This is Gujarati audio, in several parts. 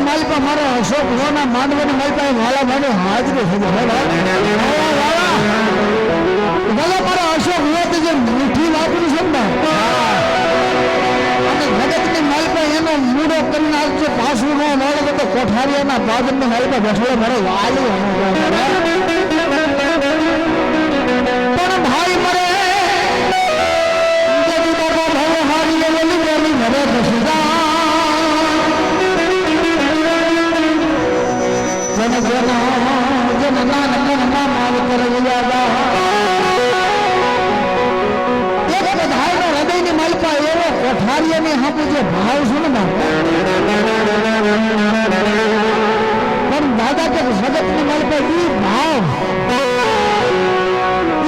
માલિકા મારા અશોક હોના માંડવાની માલિકા વાલા ભાઈ હાજરી થઈ જાય મારા અશોક હોત જે મીઠી વાપરી છે ને અને જગતની માલિકા એનો મૂડો કરીને આવશે પાછું ન મળે તો કોઠારીયાના બાદની માલિકા બેઠો મારો વાલી પણ ભાઈ મરે કોઠારીયાની હાથે જે ભાવ છે ને પણ દાદા કે જગતની માલિકા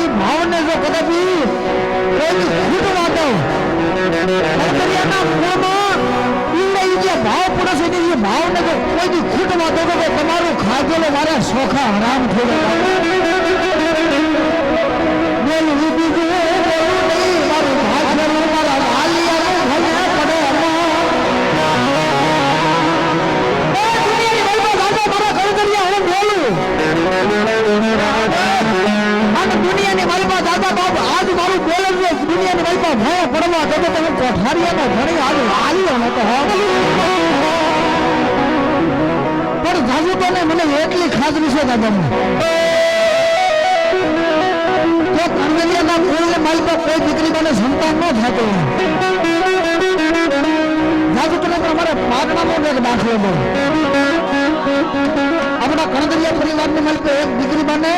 ઈ ભાવને જો કદાચ કોઈ ખૂટવા દો જે ભાવ પૂરો છે એ ભાવને જો કોઈ ખૂટવા દો તો તમારું ખાધેલો મારા સોખા હરામ થઈ મને એટલી ખાતરી છે દાદા તો કાંગલિયાના કુળને માલિકા કોઈ દીકરી મને સંતાન ન થતો જાજુ તો અમારે પાટણાનો એક દાખલો હતો આપણા કાંગલિયા પરિવારની માલિકા એક દીકરી બને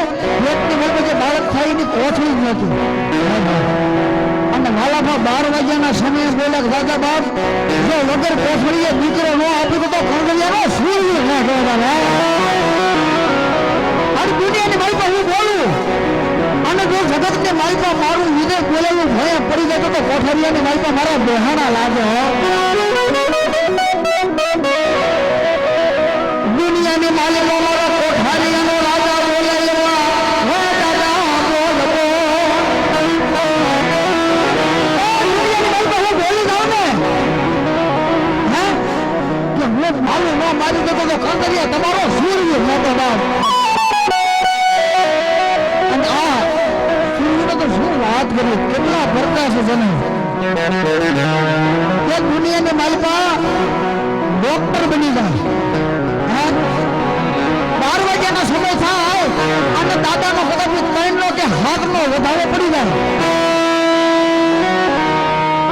એકની માલિકા જે બાળક થાય એની કોઠી જ નહોતી અને માલામાં 12 વાગ્યાના સમયે બોલ્યા દાદા બાપ જો વગર કોઠડીએ દીકરો ન આપી તો કાંગલિયાનો સૂર્ય ન કહેવાય દુનિયાની માલિકા હું બોલું અને જો જગતની માલિકા મારું વિદેશ બોલેલું ભય પડી જતો તો કોઠારીયાની માલિકા મારા બેહાણા લાગે દુનિયાની માલિકા મારા કોઠારીયાનો રાજા બોલે મારું ન મારી દેતો તો કાંકરિયા તમારો સૂર્ય મોટો બાપ કેટલા પ્રકાશ છે ને દુનિયાની માલિકા ડોક્ટર બની જાય 12 વાગ્યાનો સમય થાય અને દાદાનો કદાચ 3 નો કે હાથનો વધારો પડી જાય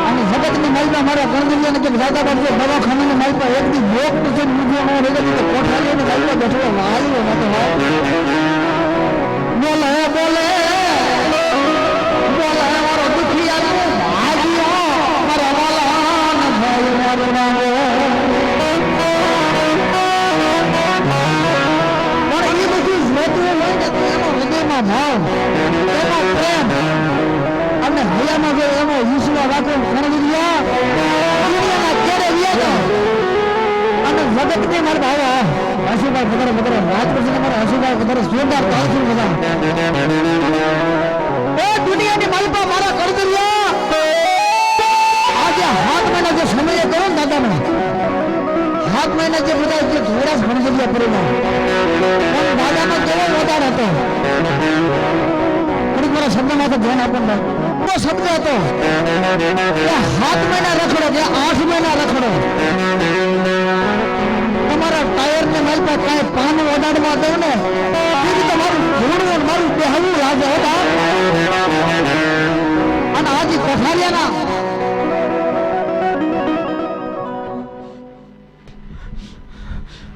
અને જગતની માલિકા મારા ગણગલિયાને કે દાદા બાપુ દવાખાનાની માલિકા એક દી ડોક્ટર છે મૂક્યો ન રહે તો કોઠારીયાની માલિકા બેઠો વાળ્યો નતો બોલે ભાવ એનો પ્રેમ અને હૈયામાં જો એનો ઈશ્વર રાખો ખણગિયા દુનિયાના કેરે વ્યા અને જગતની મારે ભાવ હસુભાઈ બગડે રાજ પછી મારે હસુભાઈ બગડે જોરદાર તાલથી બધા એ દુનિયાની માલિકા મારા કરદરિયા આજે 7 મહિના જે સમય કર્યો ને દાદાનો 7 મહિના જે બધા જે ધોળા ખણગિયા પરિવાર દાદાનો કેવો વધાર હતો શબ્દમાં તો ધ્યાન આપો શબ્દ હતો 7 મહિના રખડો કે 8 મહિના રખડો તમારા ટાયર ને માલપા કઈ પાન ઓડાડવા દઉં ને તમારું ઘોડવું મારું બેહવું લાગે હતા અને આજે કોઠારીયાના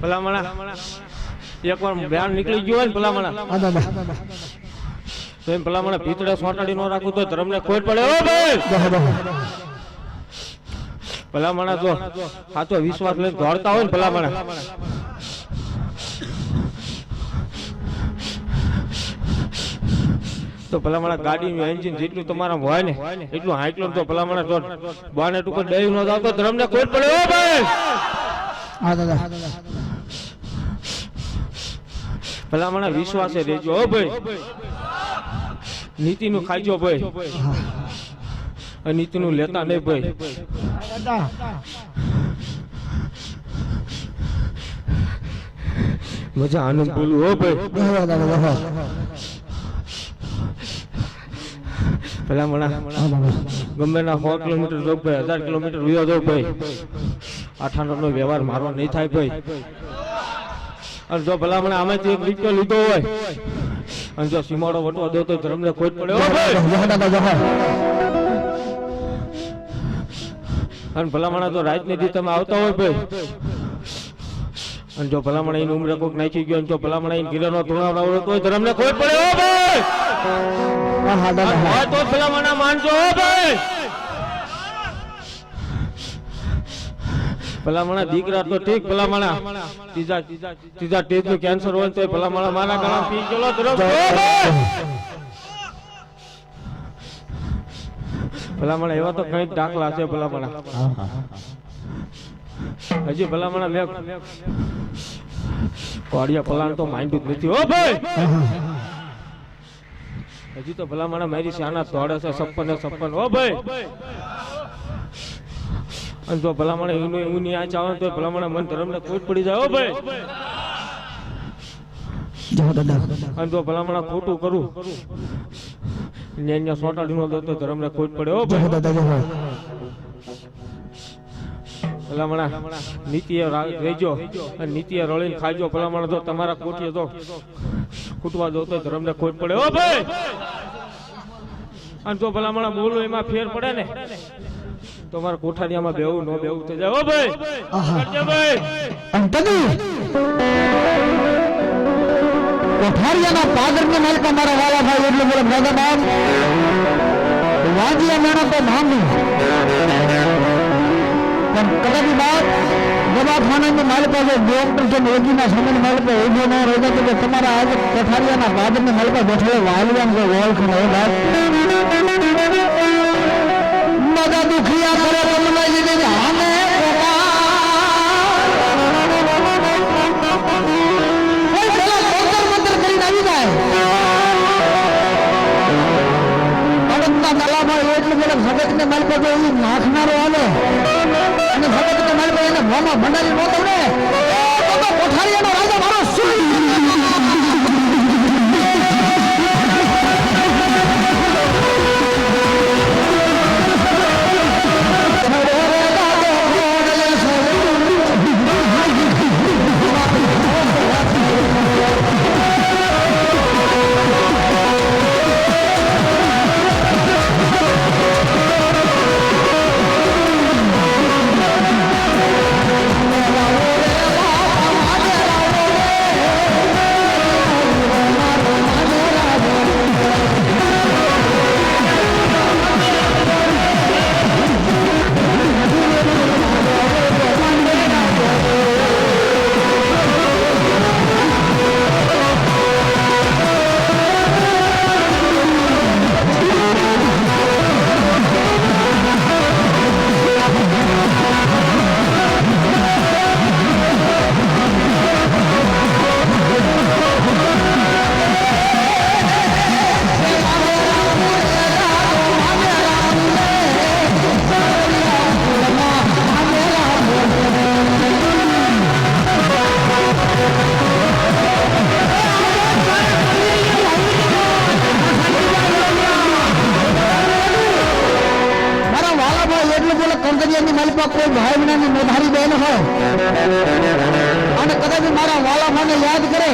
ભલામણા એકવાર બયાન નીકળી ગયો હોય ને ભલામણા તો એમ ભલામણા ભીતડે સોટાડી ન રાખું તો ધર્મને ખોટ પડે ઓ ભાઈ ભલામણા જો સાચો વિશ્વાસ લઈને દોડતા હોય ને ભલામણા તો ભલામણા ગાડીનું એન્જિન જેટલું તમારા હોય ને એટલું હાઈકલું તો ભલામણા તો બાને ટુકર દઈ ન જાવ તો ધર્મને ખોટ પડે ઓ ભાઈ હા દાદા ભલામણા વિશ્વાસે રહેજો ઓ ભાઈ નીતિ નું ખાઈજો ભાઈ નીતિ નું લેતા નહીં ભાઈ મજા આનંદ બોલું હો ભાઈ બેહો દાદા બેહો પેલા મણા હા બાબા ગમે ના 100 કિલોમીટર જવું ભાઈ 1000 કિલોમીટર વિયો જવું ભાઈ આઠાનો નો વ્યવહાર મારો નહીં થાય ભાઈ અને જો ભલા મને આમાંથી એક રીતો લીધો હોય અને જો સીમાડો વટવા દો તો ધર્મને ખોટ પડે હો ભાઈ બેહો દાદા બેહો અને ભલામણા તો રાતની દી તમે આવતા હોય ભાઈ અને જો ભલામણા એની ઉમરે કોઈક નાખી ગયો જો ભલામણા એની ગિરનો ધોણાવડા હોય તો ધર્મને ખોટ પડે હો ભાઈ હા હા દાદા હા હોય તો ભલામણા માનજો હો ભાઈ ભલામણા દીકરા તો ઠીક ભલામણા ત્રીજા સ્ટેજ નું કેન્સર હોય તો ભલામણા મારા ગળા પી ગયેલો ધર્મ ભલામણા એવા તો કઈ દાખલા છે ભલામણા હજી ભલામણા મેં કોડિયા પલાણ તો માંડ્યું જ નથી હો ભાઈ હજી તો ભલામણા મારી શાના દોડે છે 56 હો ભાઈ અને જો ભલામણા એવું ની આ ચાવે તો ભલામણા મન ધર્મને ખોટ પડી જાય હો ભાઈ જય દાદા અને જો ભલામણા ખોટું કરું ન્યા સોટાડી નો દો તો ધર્મને ખોટ પડે હો જય ભાઈ દાદા જય ભલામણા નીતિએ રહેજો અને નીતિએ રળીને ખાજો ભલામણા જો તમારા કોઠીએ તો ખૂટવા દો તો ધર્મને ખોટ પડે હો ભાઈ અને જો ભલામણા બોલો એમાં ફેર પડે ને તો મારા કોઠારીયામાં બેવું નો બેવું થઈ જાય હો ભાઈ કરજે ભાઈ અંતની કોઠારિયાના પાદરની માલિકા મારા વાલા ભાઈ એટલે બોલે દાદા બાપ વાંજિયા મેણા તો માંગુ પણ કદાચ બાપ દવાખાનાની માલિકા જે ડોક્ટર છે રોગીના સમયની માલિકા ઉભો ન રહી જાય તો તમારા આજે કોઠારિયાના પાદરની માલિકા બેઠેલો વાલવાન જે ઓળખ રહે બાપ બધા દુખિયા કરે તમને જીને હામે જગતને માલિકો જો એ નાખનારો આવે અને જગતને માલિકો એને મોમાં ભંડારી નો દઉં ને તો કોઠારીયાનો રાજા મારો શું કંકરિયાની માલિકા કોઈ ભાઈ વિનાની મોધારી બેન હોય અને કદાચ મારા વાલાભાને યાદ કરે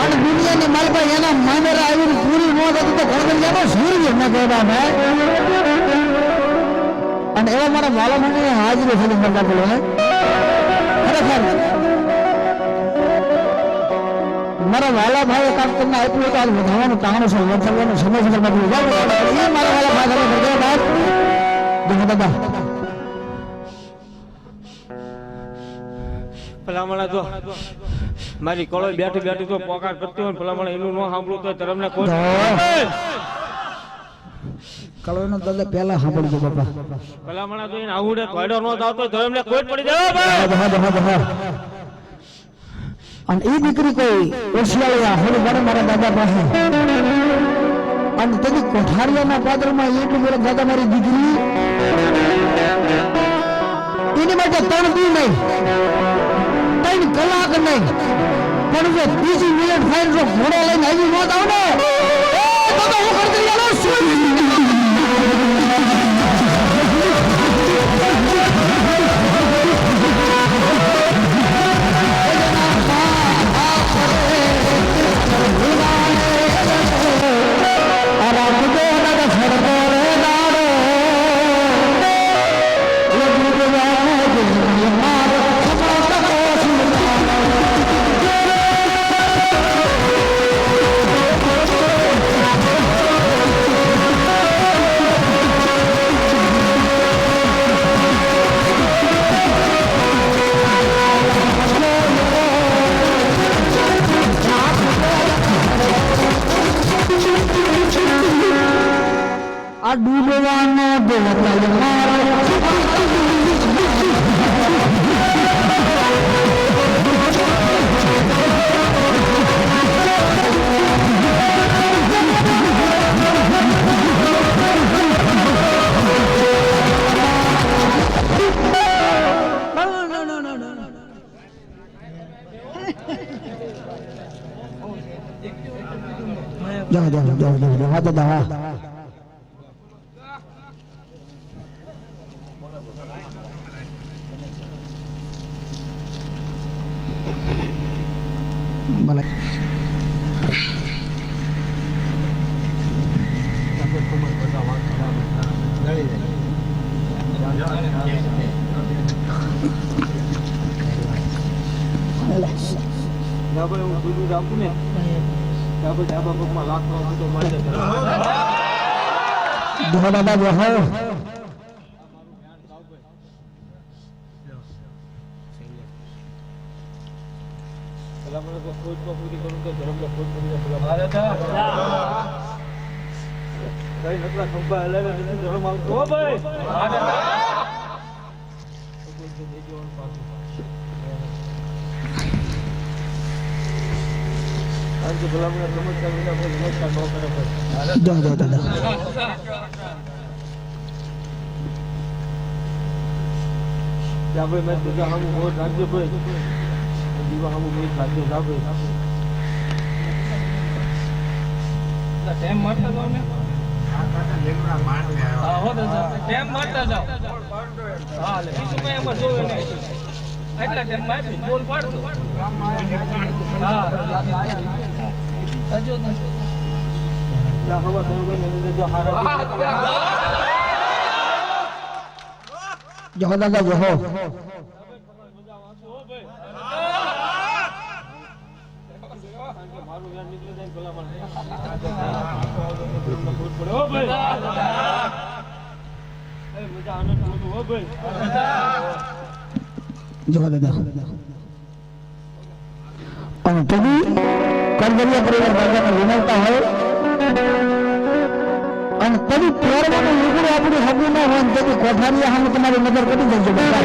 અને દુનિયાની માલિકા એના મામેરા આવીને પૂરી ન થતી તો કંકરિયાનો સૂર્ય ન કહેવા મેં અને એવા મારા વાલાભાને હાજરી છે મળતા બોલો ખરેખર મારા વાલા ભાઈ કામ તમને આપ્યું તો આજ વધારવાનું કારણ છે વધારવાનો સમય છે મારા વાલા ભાઈ તમે બાદ દાદા ભલામણા જો મારી કળો બેઠી બેઠી તો પોકાર કરતી હોય ભલામણા એનું ન સાંભળું તો ધર્મને કોઈ કળોનો દાદા પહેલા સાંભળજો બાપા ભલામણા તો એને આવડે ધોડો ન જાવ તો ધર્મને કોઈ પડી જાય અને એ દીકરી કોઈ ઓછિયાળા હોડી મારે મારા દાદા પાસે અને તેની કોઠારીયાના પાદરમાં એટલું બોલે દાદા મારી દીકરી એની માટે 3 દી નહીં 3 કલાક નહીં પણ જો બીજી મિનિટ થાય જો ઘોડો લઈને આવી મોત આવ ને તો હું કરતી આલો શું આ ડૂબવાનો દેવતા મારો જાઓ હા દાદા હા ભલે દાદા બહાર જહો દાદા જહો જહો દાદા અને તમે કરદરિયા પરિવાર બાજાને વિનવતા હોય અને તમે પહેરવાનું લુગડું આપણું હગું ન હોય તેથી કોઠારીયા સામે તમારી નજર કરી દેજો બધા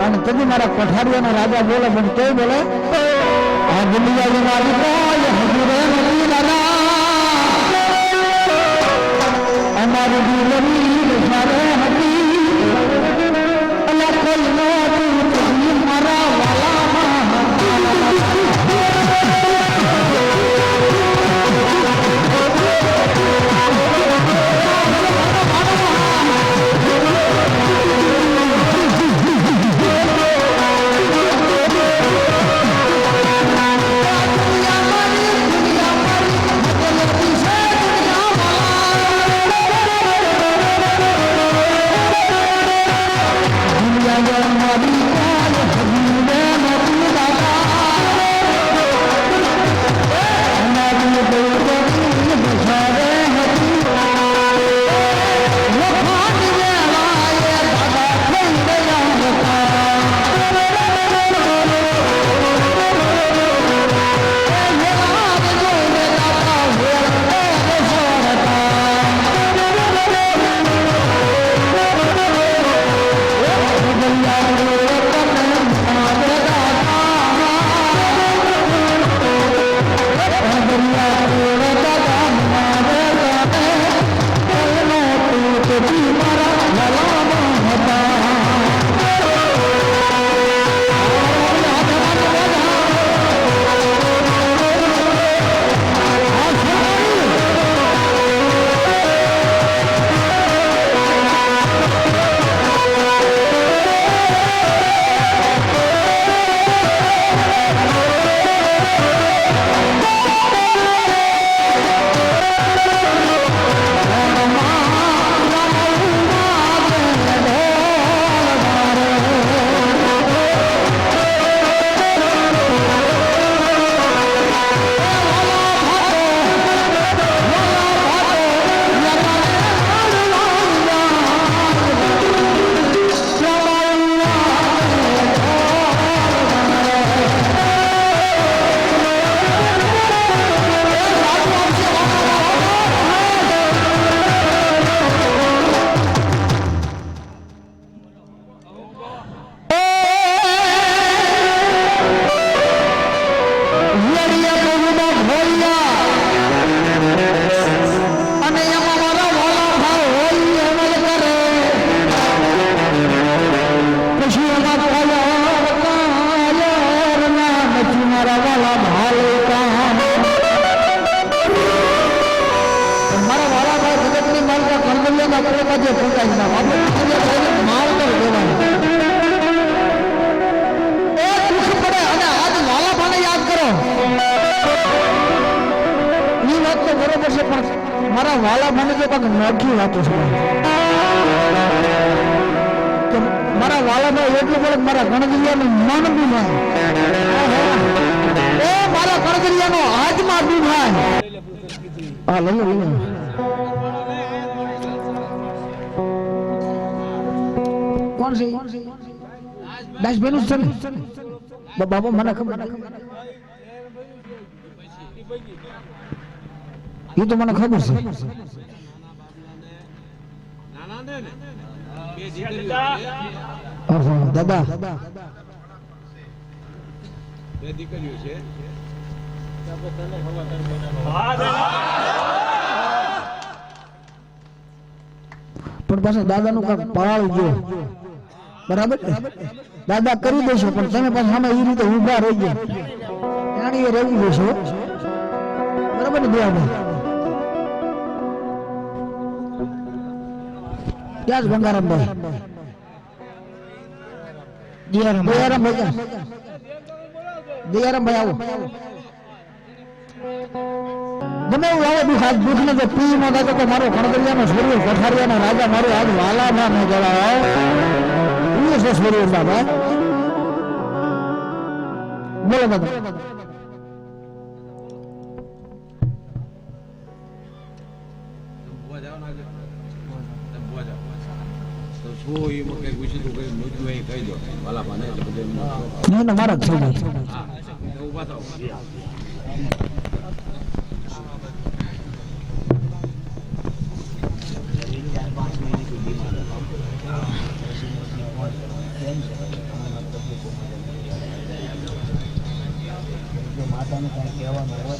અને તમે મારા કોઠારીયાના રાજા બોલે પણ તે બોલે આ દુનિયા મારી કોઈ હજુરે નથી દાદા અમારી દિલરી મારે હતી અને કોઈ નો મારા વાલામાં મારા વાલા મને તો કંઈક નોખી વાતો છે કે મારા વાલાભાઈ એટલું બોલે મારા ગણગરિયાનું મન બી થાય એ મારા ગણગરિયાનો આત્મા બી થાય હા લઈ લો કોણ છે દાસ બેનું છે ને બાબા મને ખબર એ તો મને ખબર છે દાદા બે દીકરીઓ છે પણ પાછા દાદાનું કાંઈક પાળજો બરાબર દાદા કરી દેશો પણ તમે પાછા સામે એ રીતે ઊભા રહી ગયા જાણીએ રહેવું દેશો બરાબર ને દેવાભાઈ ક્યાં જ ગંગારામભાઈ દયારામભાઈ આવો ગમે એવું આવે દુઃખ આજ દુઃખ ને જો પી ન થાય તો મારો ગણગરિયાનો સૂર્ય પથારિયાનો રાજા મારો આજ વાલા ના ન જણાવ એ છે સૂર્ય બાબા બોલો દાદા મારા થઈ જાય માતાને કઈ કહેવાનું હોય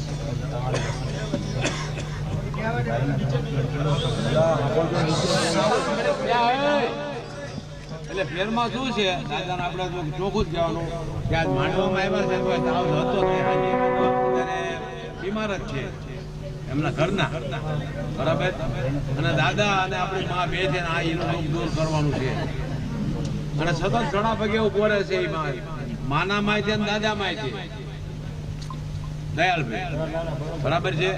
એટલે ફેરમાં શું છે દાદાને આપણે ચોખ્ખું જ કહેવાનું કે આજ માંડવામાં આવ્યા છે કોઈ તાવ હતો ત્યારે બીમાર જ છે એમના ઘરના બરાબર અને દાદા અને આપણી માં બે છે ને આ એનું દુઃખ દૂર કરવાનું છે અને સતત ઘણા પગે એવું બોલે છે એ માના માય છે અને દાદા માય છે દયાલભાઈ બરાબર છે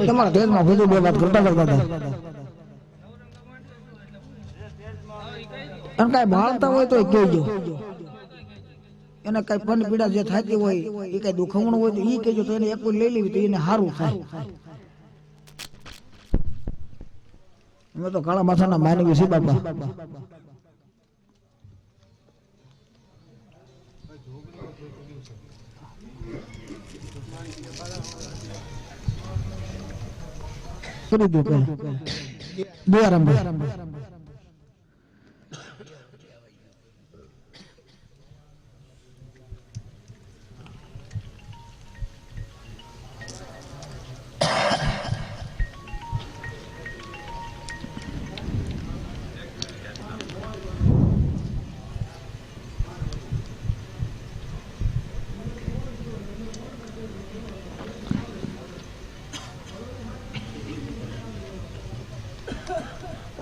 તમારા તેજમાં બધું બે વાત કરતા હતા અને કઈ ભાળતા હોય તો કહેજો એને કઈ પન પીડા જે થતી હોય એ કઈ દુખમણું હોય તો એ કહેજો તો એને એક લઈ લેવી તો એને સારું થાય અમે તો કાળા માથાના માનવી છે બાપા કરી દો દયારામભાઈ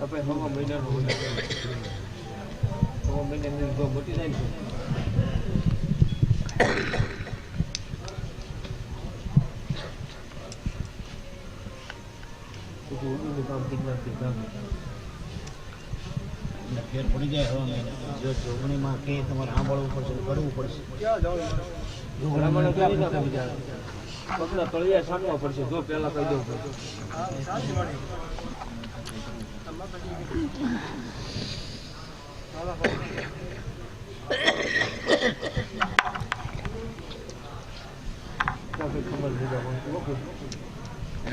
આપણે હવા મહિનાનો હવા મહિનાની જો મોટી જાય ને તો ઓલું કામ કેટલા કામ ફેર પડી જાય હવા મહિના જો જોગણીમાં કે તમારે સાંભળવું પડશે કરવું પડશે જોગણીમાં ક્યાં બીજા પગલા તળિયા છાંટવા પડશે જો પહેલા કહી દઉં પડશે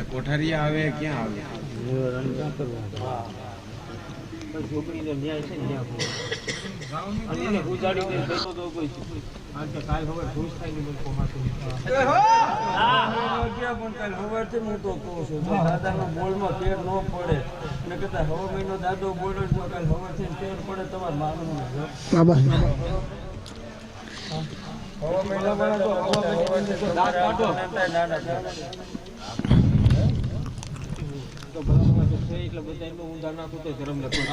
કોઠારિયા આવે ક્યાં આવે જોગણીનો ન્યાય છે ને ન્યાય પૂરો. અને એને ઉજાડીને બેઠો તો કોઈ કારણ કે કાલ હવે ખુશ થાય ને મને કોમાતું પણ કાલ સવારથી હું તો કહું છું જો દાદાનો બોલમાં ફેર ન પડે ને કહેતા હવે મહિનો દાદો બોલ્યો તો કાલ સવારથી ફેર પડે તમારે માનવું હવે મહિના વાળા તો હવે દાંત કાઢો. તો બરાબર તો છે એટલે બધા એનું ઊંધા નાખું તો ધર્મ લખું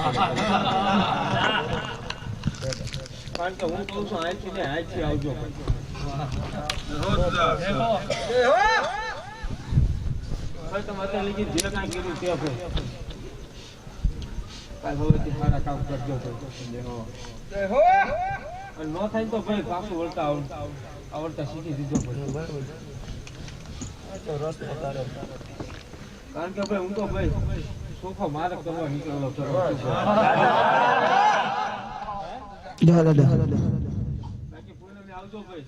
કારણ કે હું કહું છું અહીંથી ને અહીંથી આવજો ભાઈ તમે અત્યારે લગી જે કાંઈ કીધું તે ભાઈ કાલ હવેથી સારા કામ કરજો ભાઈ. અને ન થાય તો ભાઈ પાછું વળતા આવડતા શીખી દીધો ભાઈ. કારણ કે ભાઈ હું તો ભાઈ સોફા મારે કરવા નીકળેલો છું. બાકી પૂનમે આવજો ભાઈ.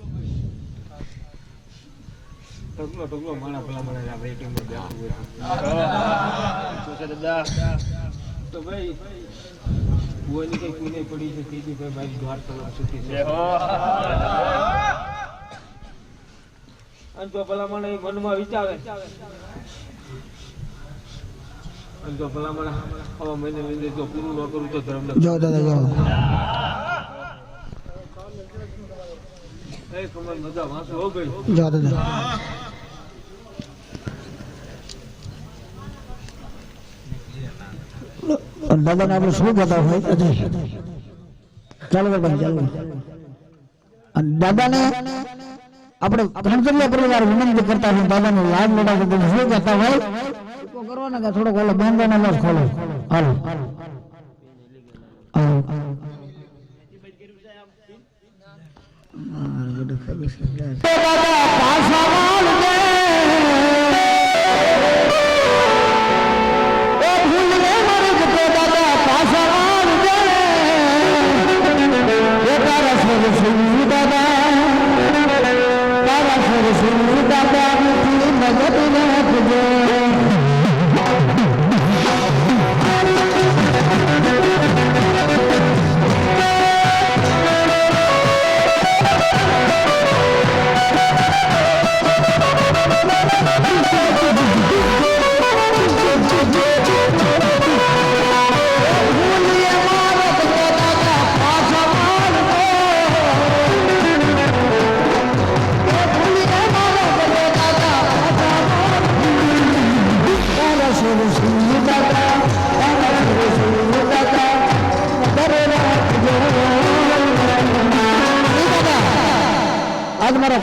ઢગલો માણા ભલા મળે વેઇટિંગમાં બેઠું હોય તો ભાઈ બોયની કઈ કુને પડી છે તેથી ભાઈ મારી દ્વાર કરવા સુખી છે. અને જો ભલામણ એ મનમાં વિચારે અને જો ભલામણ આવા મહિને લીધે જો પૂરું ન કરું તો ધર્મ કમર મજા વાંચો હો ભાઈ. દાદાને આપણે શું કહેતા હોય ચાલો ભાઈ ચાલો. અને દાદાને આપણે ધનસરિયા પરિવાર વિનંતી કરતા હોય દાદાનો લાભ લેવા શું કહેતા હોય કરવાના કે થોડોક ઓલો બેંગોનો લોસ ખોલો હાલો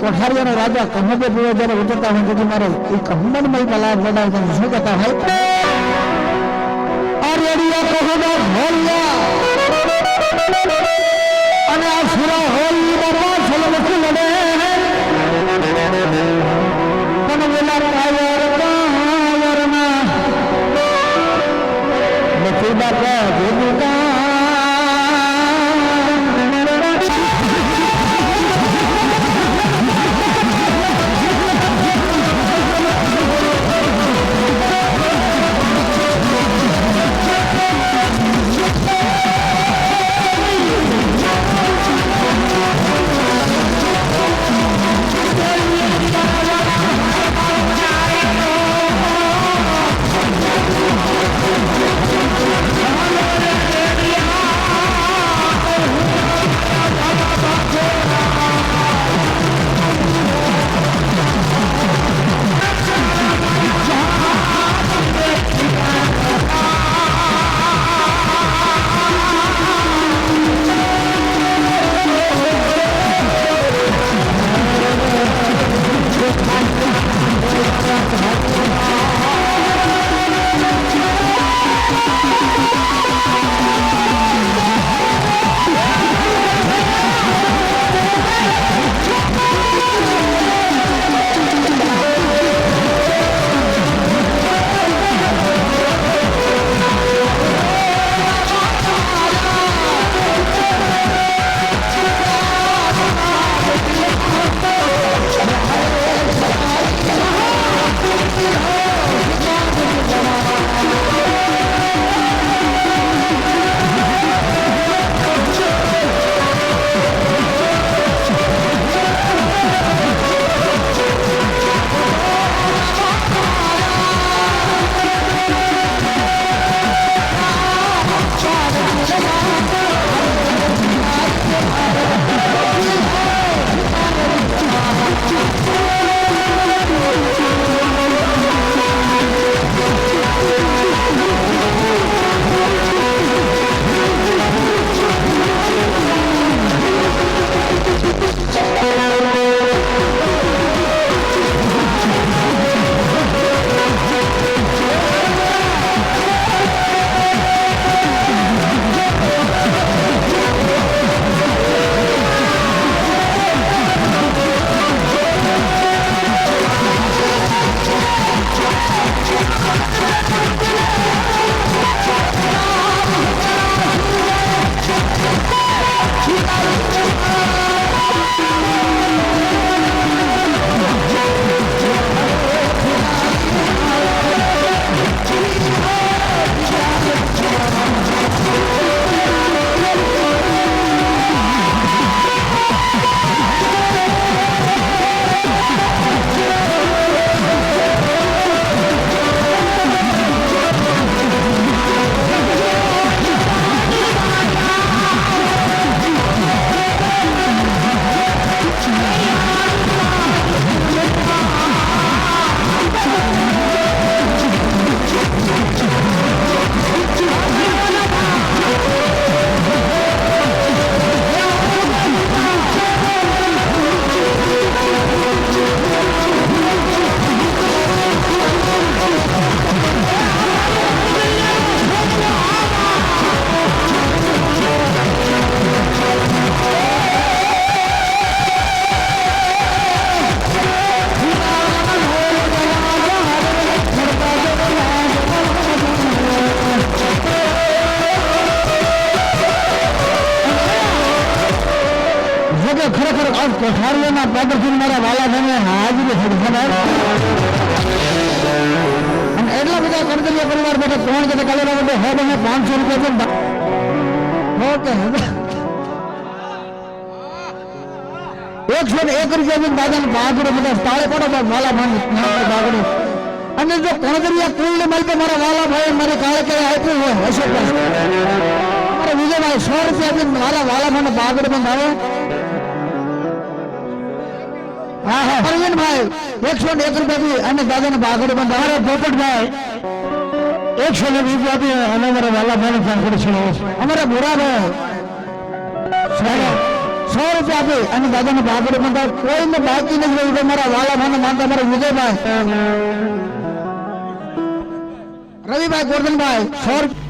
કોઠારીયાનો રાજા કહબે પૂરો જયારે ઉતરતા હોય તેથી મારે એ કહમનમય લાભ લડાવતા શું કહેતા હોય આર્યડિયા કહબા ભોલિયા અને આ સુરા હોલી બાબા છલ નથી લડે પણ વેલા કાયરના નથી બાબા જેનુકા આજ કોઠારીઓના પ્રદર્શન મારા વાલા બહેને હાજરી થઈ ખબર અને એટલા બધા કરદલીય પરિવાર બેઠા 3 કે કલેરા બધે હે બને 500 રૂપિયા ઓકે 101 રૂપિયા દાદાને બાગડે બધા તાળે પડો વાલા બહેન બાગડે અને જો કોણદરિયા કુલને મળતે મારા વાલા ભાઈ મારે કાળે કાળે આપ્યું હોય હશે મારા વિજયભાઈ 100 રૂપિયા આપીને મારા વાલા ભાઈને બાગડે બંધાવે હા હા અરવિંદભાઈ 101 રૂપિયા અને દાદાને બાગડે બંધાવે પોપટભાઈ 120 રૂપિયા આપી અને મારા વાલા ભાઈને બાગડે છે અમારા ભૂરાભાઈ 100 રૂપિયા આપી અને દાદાને બાગડે બંધાવે કોઈને બાકી નથી રહ્યું મારા વાલા ભાઈને માનતા મારા વિજયભાઈ રવિભાઈ ગોરધનભાઈ 100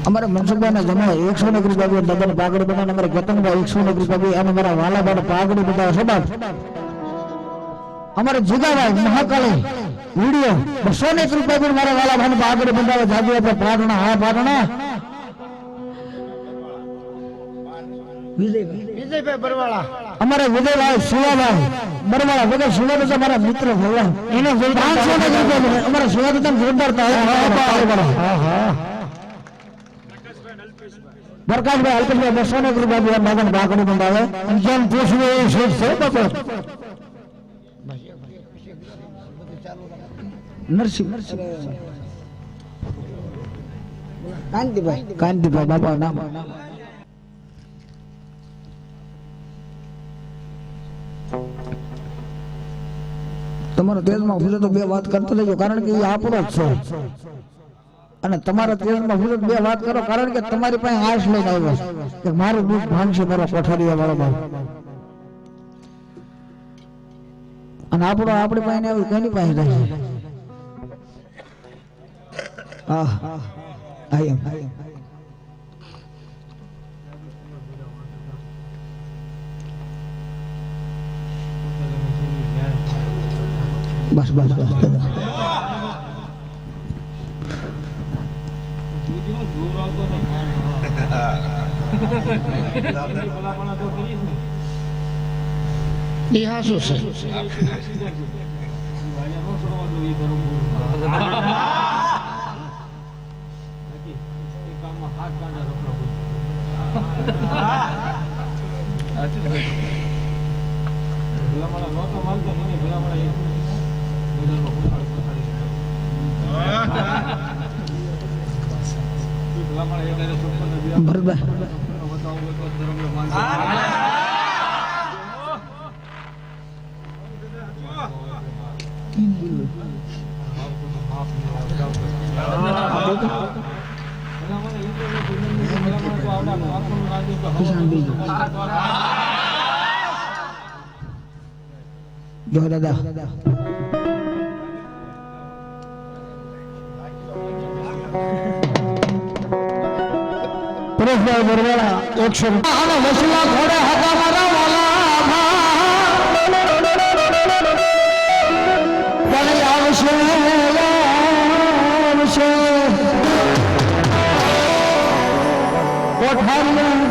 અમારા મનસુખભાઈ ના જમા 101 રૂપિયા દાદાને પાઘડી બનાવે અમારા કેતનભાઈ 101 રૂપિયા અને મારા વાલાભાઈ પાઘડી બનાવે સબાબ અમારે જીગાભાઈ મહાકાળી વિડિયો 201 રૂપિયા મારા વાલાભાઈ પાઘડી બંધાવે જાજુ આપણે પાટણા હા પાટણા વિજયભાઈ બરવાળા અમારે વિજયભાઈ શિવાભાઈ બરવાળા વગર શિવાભાઈ તો મારા મિત્ર ભગવાન એને 500 રૂપિયા અમારા શિવાભાઈ જોરદાર પ્રકાશભાઈ અલ્પેશભાઈ 201 રૂપિયા દાદાને પાઘડી બંધાવે અને જેમ પૂછવું એ શેઠ છે બપોર નરસિંહ કાંતિભાઈ બાપા નામ તમારા તેજમાં ફૂલે તો 2 વાત કરતા રહેજો કારણ કે એ આપણો જ છે અને તમારા તેજમાં ફૂલે 2 વાત કરો કારણ કે તમારી પાસે આશ લઈને આવ્યો કે મારું દુઃખ ભાંગશે મારો કોઠારીયા વાળો ભાઈ અને આપણો આપણી પાસે આવ્યું કોની પાસે રહે હા આઈ એમ બસ બસ બસ શું છે જો દાદા પરેશભાઈ બરવાળા 100 આનો વસલા ઘોડા હતા મારા વાલા પણ આવશે કોઠારીયા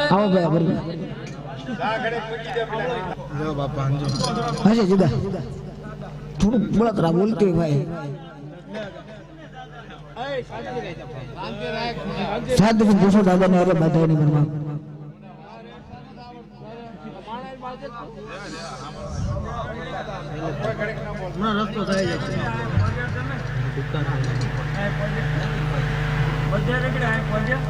આવો ભાઈ બરોબર લો બાપા અંજો હાજે જીગા થોડું બળતરા બોલતી ભાઈ સાદ કે જોશો દાદા ને અરે બાધા ની મનમાં ના રસ્તો થાય છે બજાર રેગડા હે બજાર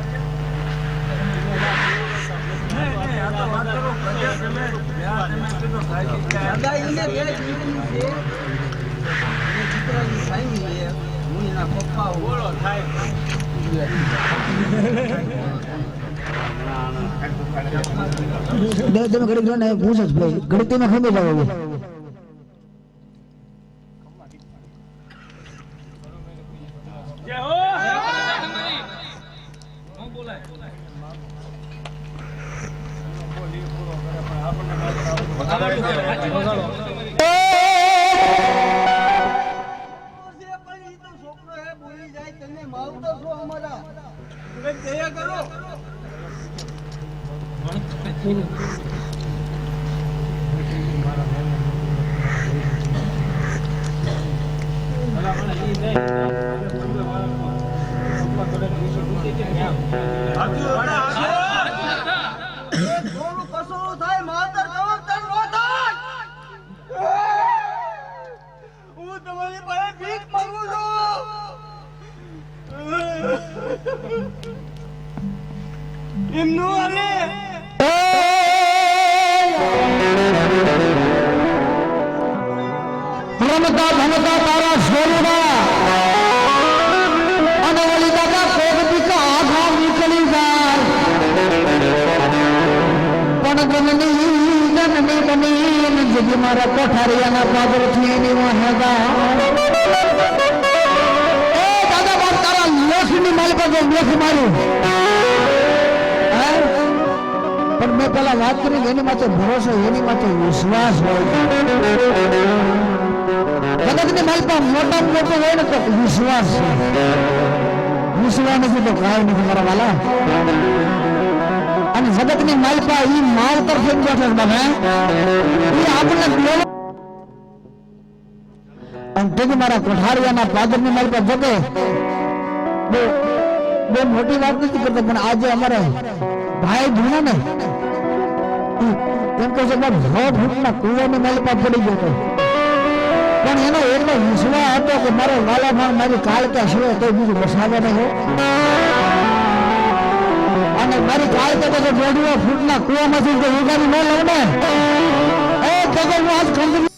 તમે ઘડી ને પૂછે ભાઈ ઘડી તમે ખમી જાવ હું તમારી પાસે ભીખ માંગુ છું એમનું અને રમતા ભણતા તારા સ્વરૂપા અને વળી દાદા કોક દીકા આઘા નીકળી જાય પણ જનની બની જગી મારા કોઠારિયાના પાદરથી એની વાહેગા એ દાદા બાપ તારા લેખની માલિક જો લેખ માર્યું પણ મેં પેલા વાત કરી એની માથે ભરોસો એની માથે વિશ્વાસ હોય જગતની માલપા મોટામાં મોટો હોય ને તો વિશ્વાસ છે વિશ્વાસ નથી તો કાંઈ નથી મારા વાલા અને જગતની માલપા ઈ માલ તરફી બેઠો બને ઈ આપણને અને તે મારા કોઠારિયાના પાદરની માલપા જગે બહુ મોટી વાત નથી કરતો પણ આજે અમારે ભાઈ ભૂણા ને એમ કહે છે 6 ફૂટના કુવાની માલપા પડી ગયો હતો પણ એનો એટલો વિશ્વાસ હતો કે મારો વાલા મારી કાળ ક્યાં સિવાય તો બીજું બસાવે નહીં હો અને મારી કાળ તો 1.5 ફૂટના કુવામાંથી જો ઉગાડી ન લઉં ને એ જગત હું આજ ખંડ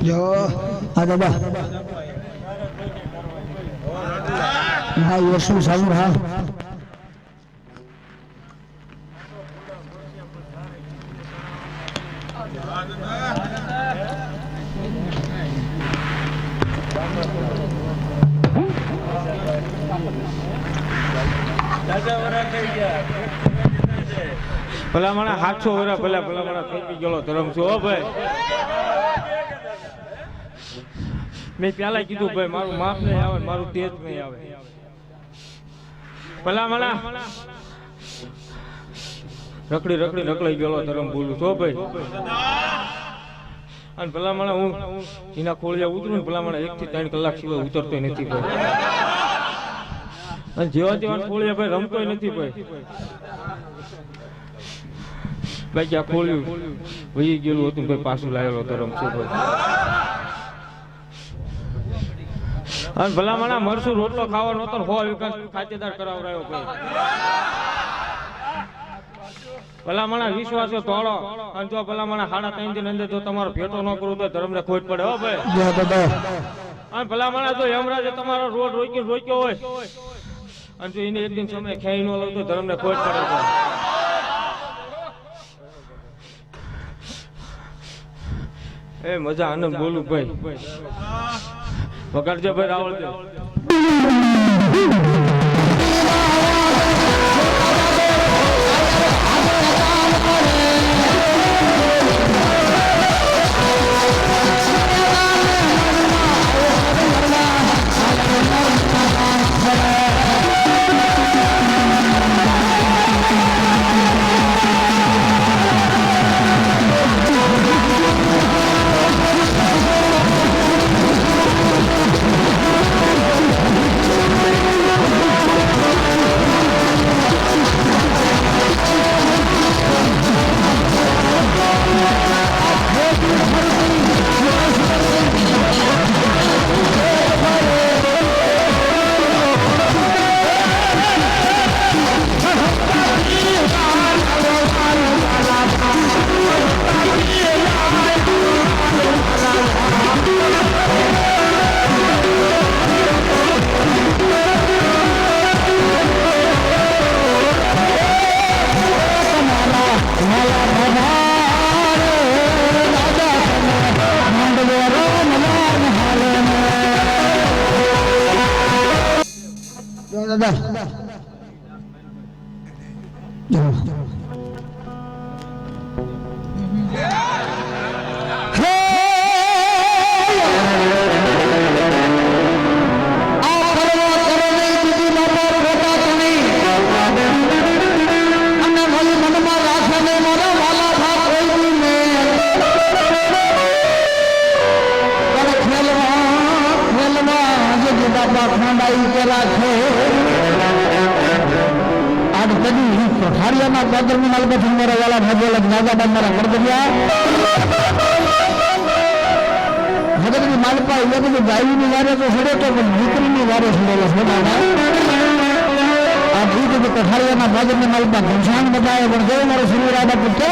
જો આ દાદા હા એ શું સારું હા ભલા મને 700 વર્ષ ભલા મને થઈ ગયેલો ધર્મ છું હો ભાઈ. મેં પેલા કીધું ભાઈ મારું માપ નહીં આવે મારું તેજ નહીં આવે. ભલા મને રખડી નકળાઈ ગયેલો ધર્મ બોલું છો ભાઈ. અને ભલા મને હું એના ખોળિયા ઉતરું ને ભલા મને 1 થી 3 કલાક સિવાય ઉતરતો નથી ભાઈ. અને જેવા તેવા ખોળિયા ભાઈ રમતોય નથી ભાઈ. બાકી આ ખોલ્યું વહી ગયેલું હતું ભાઈ પાછું લાવેલો ધર્મ છે ભાઈ. અને ભલા મને મરસું રોટલો ખાવાનો હતો 100 વિકાસ ખાતેદાર કરાવરાયો ભાઈ. ભલા મને વિશ્વાસ તોડો અને જો ભલા મને 3.5 દિન અંદર જો તમારો ભેટો ન કરું તો ધર્મને ખોટ પડે હો ભાઈ. અને ભલા મને જો યમરાજે તમારો રોડ રોક્યો હોય અને જો એને એક દિન સમય ખાઈ ન લો તો ધર્મને ખોટ પડે ભાઈ. એ મજા આનંદ બોલું ભાઈ. વગાડજો ભાઈ રાવળ દેવ. દાદા પઠારિયાના પાદરની માલપત મારા વાલા ભાગોલા નાગાબા મારા કરદરિયા ભગતની માલપા એ બધું ગાયની વારે તો છોડે તો પણ દીકરીની વારે છોડેલો છોડાના આ ગીત પઠારિયાના પાદરની માલપા ઘનશ્યામ બતાવે પણ કેવું મારો સુરવીરા બાપુ તો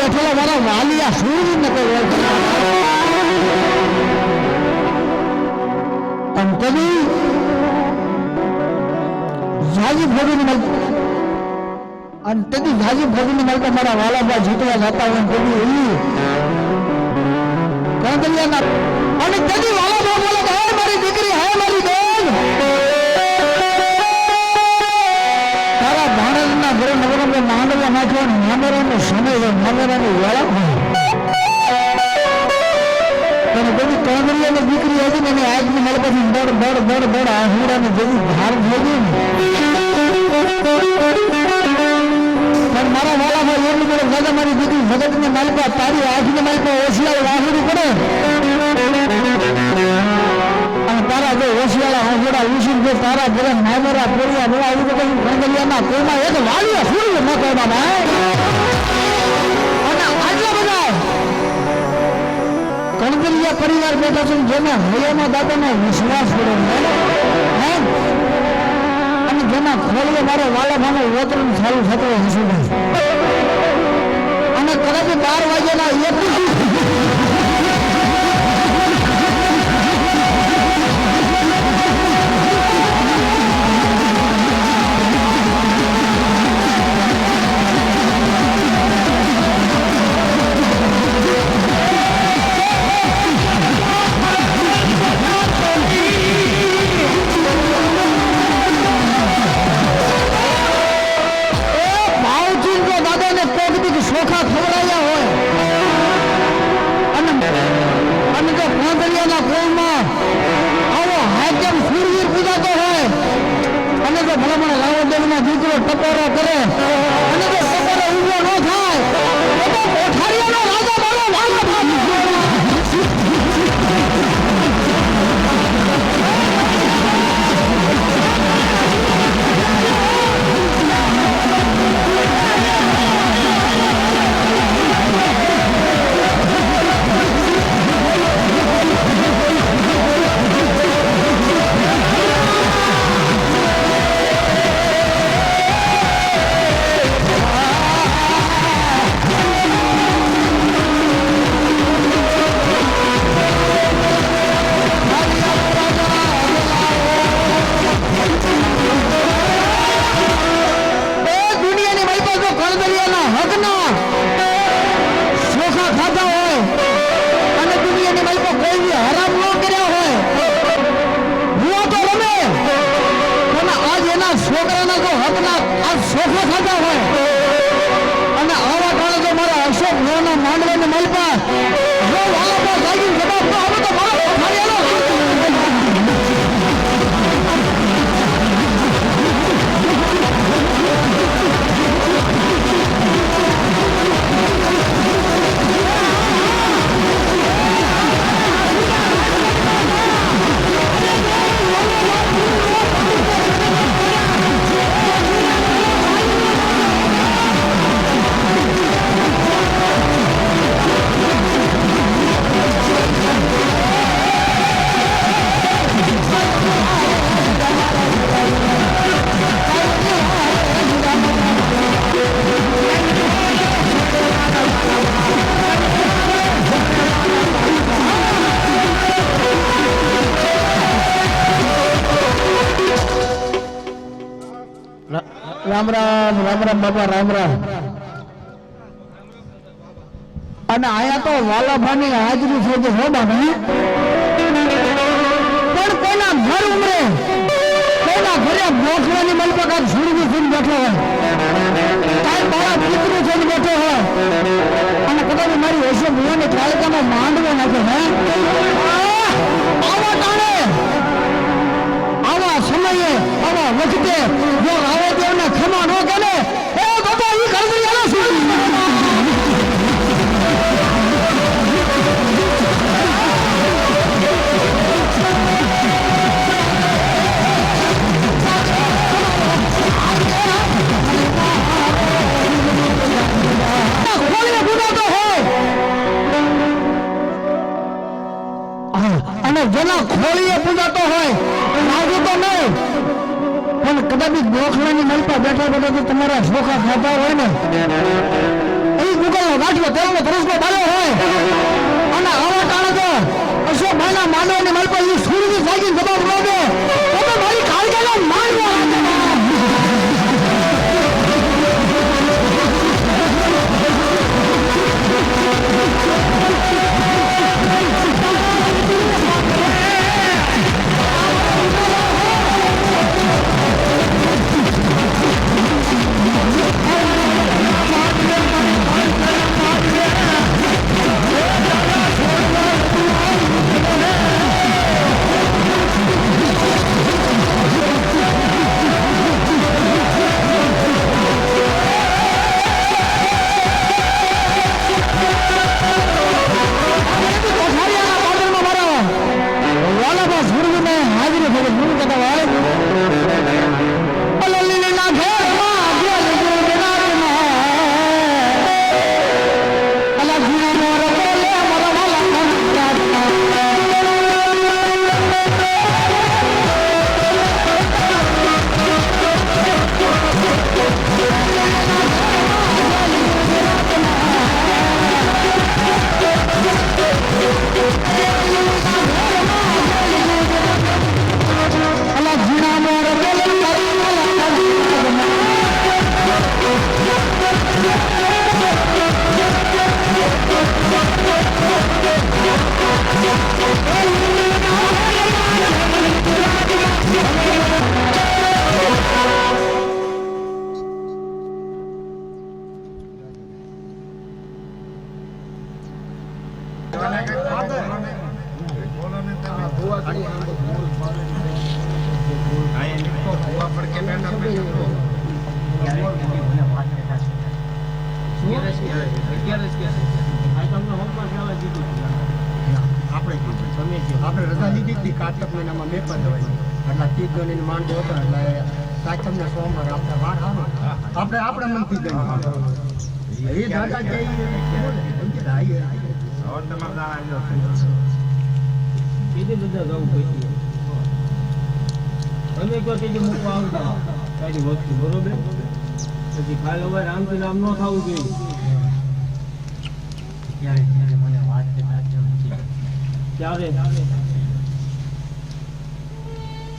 બેઠેલા મારા વાલિયા સૂર્ય ને કોઈ આમ કદી જાજી ભોગીને મળતા અને તેથી જાજી ભોગીને મળતા મારા વાલાબા જીતવા જતા હોય કદી એવી કાંદલિયાના અને તેથી વાલાબા બોલે હે મારી દીકરી હે મારી બેન તારા ભાણેજના ઘરે નવરંગે માંડવા નાખ્યો ને મામેરાનો સમય હોય મામેરાની વાળા અને બધી કાંદલિયાની દીકરી હતી ને એને આજની મારી પાસે દોડ દોડ દોડ દોડ આહુડાની જેવી ધાર થઈ ગઈ પણ મારા વાલાભાઈ એટલું બધું દાદા મારી દીકરી જગતને માલપા તારી આંખને માલપા ઓશિયાળું આહુડું પડે અને તારા જો ઓશિયાળા આહુડા ઉછીને જો તારા બધા મામેરા પોળિયા બોલા એવું બધું કાંદલિયાના કોઈમાં એક વાલિયા સૂર્ય ન કહેવા ભાઈ અને આટલા બધા કાંદલિયા પરિવાર બેઠા છે જેને હૈયાના દાદાનો વિશ્વાસ પડ્યો હે અને જેના ખોળીએ મારો વાલાભાનો વતન ચાલુ થતો હશે અને કદાચ 12 વાગ્યાના ચોખા ખવડાવ્યા હોય અને જો કાંદલિયાના કોમમાં આવો હાજમ સૂરવીર પૂજાતો હોય અને જો ભલામણ લાવોદેવના દીકરો ટકોરો કરે અને જો ટકોરો ઊભો ન થાય તો કોઠારીયાનો રાજા મારો વાલો છોકરાના જો હકના આ સોખા થતા હોય અને આવા કાળે જો મારા અશોક ભવનના માંડવાને મલપા જો વાલાપા જાગી જવાબ તો હવે તો મારો રામ રામ રામ રામ બાબા રામ રામ અને આયા તો વાલાભાની હાજરી છે જે હો બાબા પણ કોઈના ઘર ઉમરે કોઈના ઘરે મોખલાની મલપકા છોડી છોડી બેઠો હોય કાંઈ મારા પિતૃ છોડી બેઠો હોય અને કદાચ મારી ઓછો ભૂને કાળકામાં માંડવો નાખે હે આવા કાળે આવા સમયે આવા વખતે જો આવે તેમને ખમા ન કરે એ બાબા ઈ કાંદલિયાના સૂર્ય અને જેના ખોળીએ પૂજાતો હોય લાગુ તો નહીં પણ કદાચ ગોખલાની મલપા બેઠા બેઠા તમારા છોકરા ખાતા હોય ને એ ગુગલ નો ગાંઠિયો તેલનો ધરસકો બાળ્યો હોય અને આવા ટાણે તો અશોક ભાઈના માનવની માલ પર એ સૂર્યની જાગીને જવાબ ન દે તો મારી કાળજાના માનવો આપણે રજા લીધી હતી કાર્તક મહિનામાં મેં પણ હોય એટલે 30 ગણીને માંડો હતો એટલે સાચમને સોમવાર આપણે વાર આવે આપણે મનથી ગઈ એ દાદા કીધી બધા જવું પડી તમે કહો કે મૂકવા આવતા તારી વસ્તુ બરોબર પછી ખાલી હવે રામથી નામ ન થવું જોઈએ ક્યારે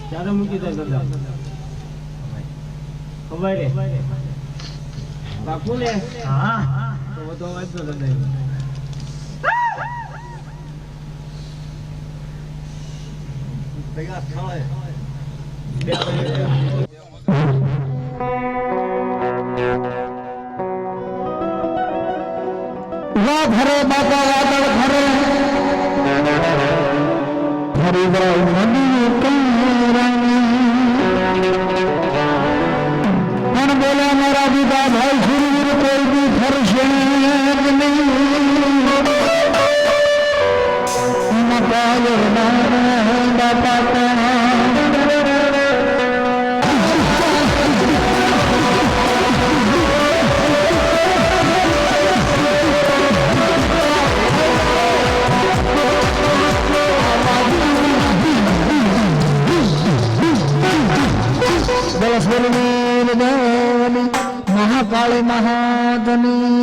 ક્યારે મૂકી દે દાદા ખબર રે બાપુ ને હા તો બધો વાંચો દાદા ભેગા થાય ઘરે બાપા વાદળ ઘરે ફરી જાય નદી પણ બોલ્યા મારા દીદા ભાઈ સુરવીર કોઈ બી ફરશે મહાકાળી મહાધની